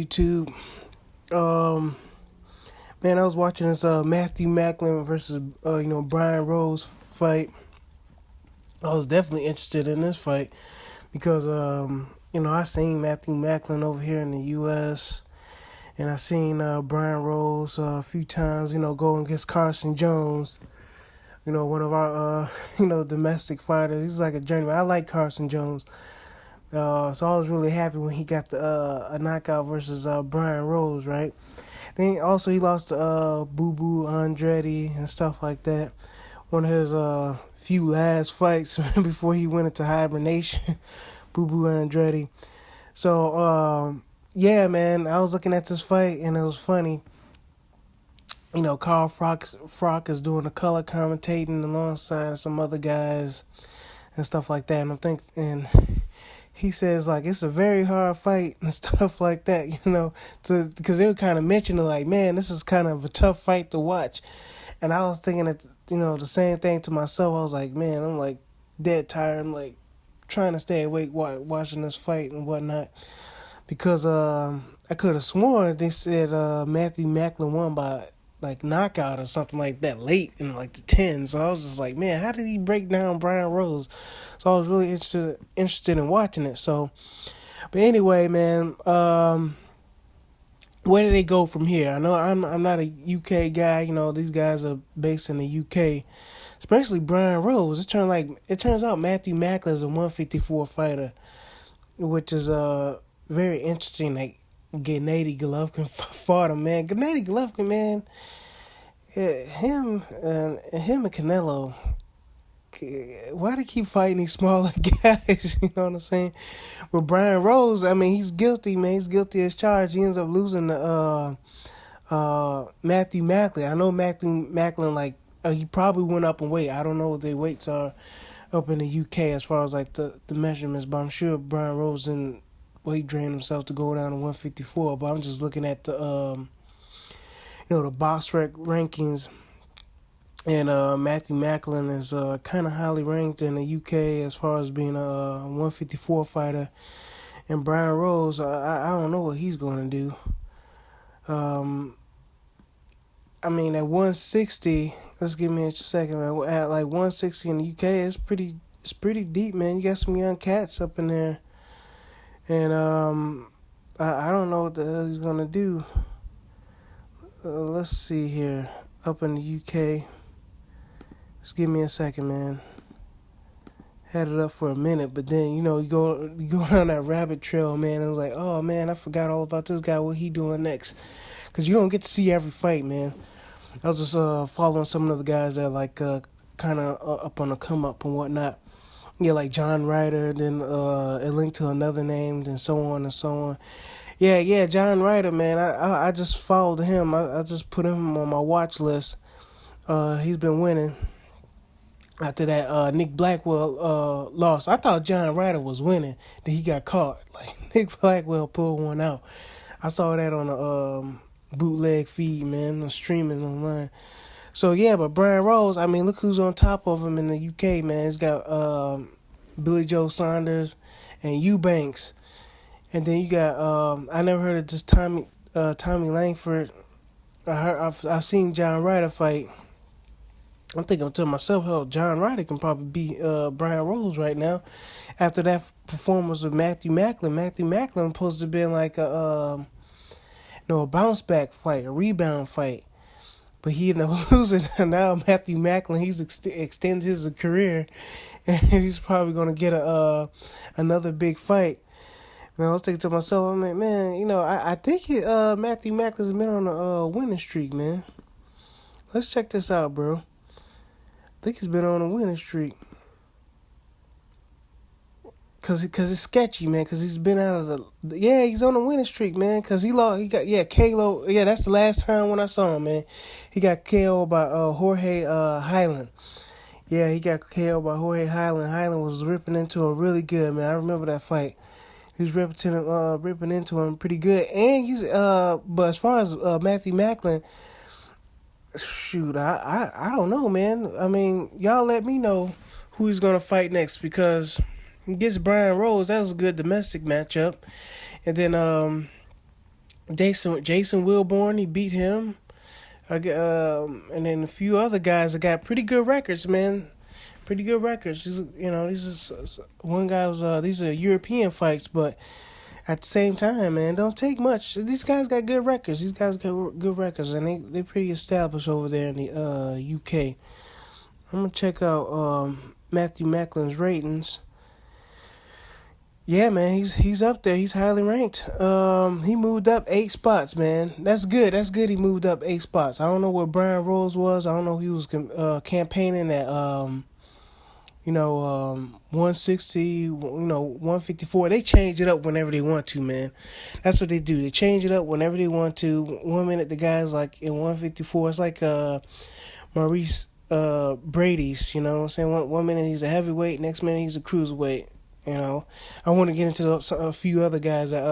YouTube. Um, Man, I was watching this Matthew Macklin versus Brian Rose fight. I was definitely interested in this fight because I seen Matthew Macklin over here in the U.S. and I seen Brian Rose a few times. Go against Carson Jones. One of our domestic fighters. He's like a journeyman. I like Carson Jones. So I was really happy when he got the a knockout versus Brian Rose, right? Then also he lost to Boo Boo Andretti and stuff like that. One of his few last fights before he went into hibernation, Boo Boo Andretti. So yeah, man, I was looking at this fight and it was funny. Carl Frock is doing the color commentating alongside some other guys and stuff like that. And he says like it's a very hard fight and stuff like that, because they were kind of mentioning like, man, this is kind of a tough fight to watch. And I was thinking that, the same thing to myself. I was like, man, I'm like dead tired. I'm like trying to stay awake watching this fight and whatnot because I could have sworn they said Matthew Macklin won by like knockout or something like that late in like the 10. So I was just like, man, how did he break down Brian Rose? So I was really interested in watching it. So, but anyway, man, where do they go from here? I know I'm not a UK guy. These guys are based in the UK, especially Brian Rose. It turns out Matthew Macklin is a 154 fighter, which is very interesting. Like Gennady Golovkin fought him, man. Gennady Golovkin, man. Him and Canelo. Why they keep fighting these smaller guys? You know what I'm saying? With Brian Rose, I mean, he's guilty, man. He's guilty as charged. He ends up losing to Matthew Macklin. I know Matthew Macklin, like, he probably went up in weight. I don't know what their weights are up in the UK as far as like the measurements, but I'm sure Brian Rose didn't weight drain himself to go down to 154. But I'm just looking at the the box rankings. And Matthew Macklin is kind of highly ranked in the UK as far as being a 154 fighter. And Brian Rose, I don't know what he's going to do. I mean, at 160, let's give me a second. At like 160 in the UK, it's pretty deep, man. You got some young cats up in there. And I don't know what the hell he's going to do. Let's see here. Up in the UK. Just give me a second, man. Had it up for a minute, but then you go down that rabbit trail, man. And I was like, oh man, I forgot all about this guy. What he doing next? Because you don't get to see every fight, man. I was just following some of the guys that like kind of up on the come up and whatnot. Yeah, like John Ryder, then it linked to another name, and so on and so on. Yeah, John Ryder, man. I just followed him. I just put him on my watch list. He's been winning. After that, Nick Blackwell lost. I thought John Ryder was winning. Then he got caught. Like, Nick Blackwell pulled one out. I saw that on a bootleg feed, man. Streaming online. So, yeah, but Brian Rose, I mean, look who's on top of him in the UK, man. He's got Billy Joe Saunders and Eubanks. And then you got, I never heard of this Tommy Langford. I've seen John Ryder fight. I'm thinking to myself, hell, John Ryder can probably beat Brian Rose right now. After that performance with Matthew Macklin. Matthew Macklin supposed to be like a bounce back fight, a rebound fight. But he ended up losing. And now Matthew Macklin, he's extends his career. And he's probably going to get another big fight. And I was thinking to myself, I'm like, man, I think Matthew Macklin's been on a winning streak, man. Let's check this out, bro. I think he's been on a winning streak. Cause it's sketchy, man. Cause he's been out of he's on a winning streak, man. Cause he got KO. Yeah, that's the last time when I saw him, man. He got KO by Jorge Highland. Yeah, he got KO by Jorge Highland. Highland was ripping into him really good, man. I remember that fight. He was ripping into him pretty good. And he's but as far as Matthew Macklin. Shoot, I don't know, man. I mean, y'all let me know who he's going to fight next because he gets Brian Rose. That was a good domestic matchup. And then Jason Wilborn, he beat him. And then a few other guys that got pretty good records, man. Pretty good records. One guy was these are European fights, but at the same time, man, don't take much. These guys got good records. These guys got good records, and they pretty established over there in the UK. I'm gonna check out Matthew Macklin's ratings. Yeah, man, he's up there. He's highly ranked. He moved up 8 spots, man. That's good. That's good. He moved up 8 spots. I don't know where Brian Rose was. I don't know if he was campaigning at 160, 154. They change it up whenever they want to, man. That's what they do. They change it up whenever they want to. 1 minute the guy's like in 154. It's like Maurice Brady's. You know what I'm saying? One minute he's a heavyweight. Next minute he's a cruiserweight. I want to get into a few other guys that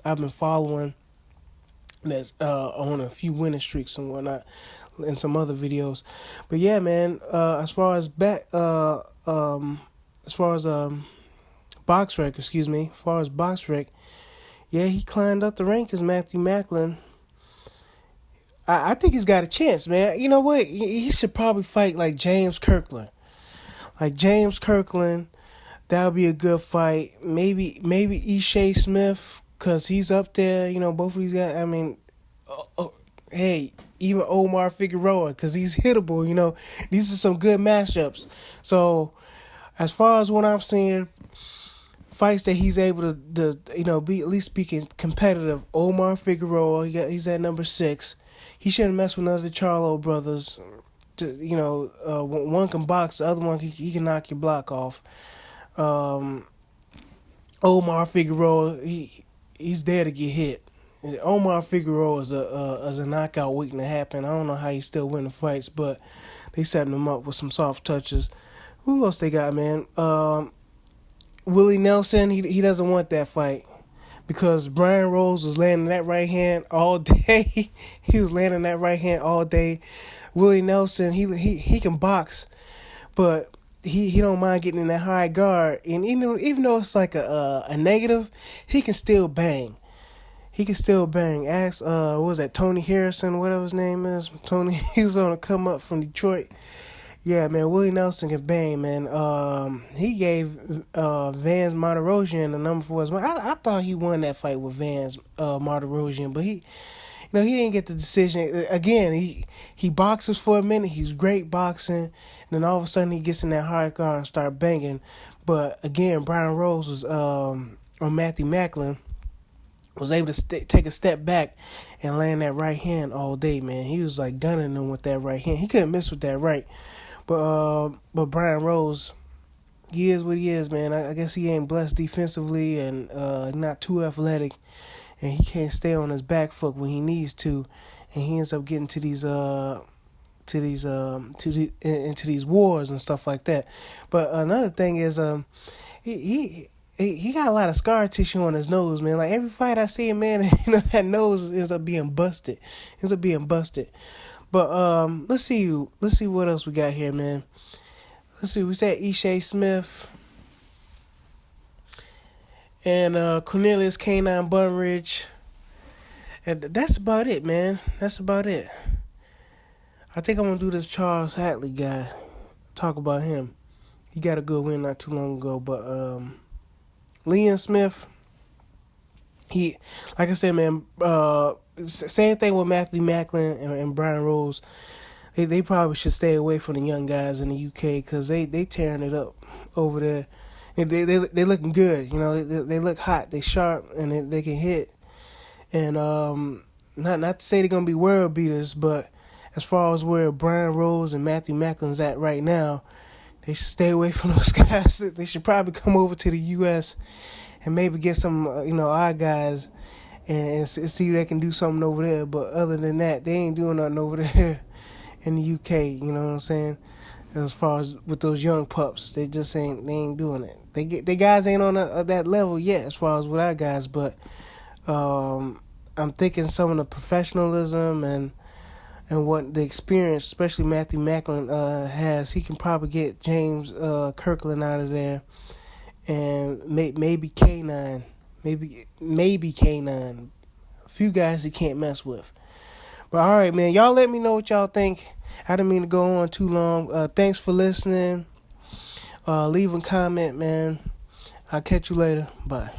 I've been following that's on a few winning streaks and whatnot in some other videos. But yeah, man, as far as box rec, yeah, he climbed up the rankings, Matthew Macklin. I think he's got a chance, man. You know what? He should probably fight like James Kirkland. That would be a good fight. Maybe Ishai Smith, because he's up there. Both of these guys. I mean, hey, even Omar Figueroa, because he's hittable. These are some good matchups. So, as far as what I'm seeing, fights that he's able to be at least be competitive. Omar Figueroa, he's at number 6. He shouldn't mess with none of the Charlo brothers. One can box, the other one he can knock your block off. Omar Figueroa, he's there to get hit. Omar Figueroa is a knockout waiting to happen. I don't know how he's still winning fights, but they setting him up with some soft touches. Who else they got, man? Willie Nelson, he doesn't want that fight because Brian Rose was landing that right hand all day. He was landing that right hand all day. Willie Nelson, he can box, but he don't mind getting in that high guard, and even though it's like a negative, he can still bang. Ask what was that, Tony Harrison, whatever his name is. Tony, he was on a come up from Detroit. Yeah, man, Willie Nelson can bang, man. He gave Vance Martirosyan the number 4. I thought he won that fight with Vance Martirosyan, but he didn't get the decision. Again, he boxes for a minute. He's great boxing. And then all of a sudden he gets in that hard guard and start banging. But again, Brian Rose was, or Matthew Macklin, was able to take a step back and land that right hand all day, man. He was like gunning him with that right hand. He couldn't miss with that right. But Brian Rose, he is what he is, man. I guess he ain't blessed defensively and not too athletic. And he can't stay on his back foot when he needs to. And he ends up getting into these wars and stuff like that. But another thing is he got a lot of scar tissue on his nose, man. Like every fight I see him, man, that nose ends up being busted. But let's see what else we got here, man. Let's see. We said Ishai Smith and Cornelius K9 Bunridge. And that's about it, man. That's about it. I think I'm going to do this Charles Hatley guy. Talk about him. He got a good win not too long ago. But Liam Smith, he, like I said, man, same thing with Matthew Macklin and Brian Rose. They probably should stay away from the young guys in the UK because they tearing it up over there. And they looking good. They look hot. They sharp and they can hit. And not to say they're going to be world beaters, but as far as where Brian Rose and Matthew Macklin's at right now, they should stay away from those guys. They should probably come over to the U.S. and maybe get some, our guys and see if they can do something over there. But other than that, they ain't doing nothing over there in the UK, you know what I'm saying? As far as with those young pups, they ain't doing it. They guys ain't on that level yet as far as with our guys, but I'm thinking some of the professionalism and what the experience, especially Matthew Macklin has, he can probably get James Kirkland out of there, and maybe K9, maybe K9 few guys he can't mess with. But all right, man, y'all let me know what y'all think. I didn't mean to go on too long. Thanks for listening. Leave a comment, man. I'll catch you later. Bye.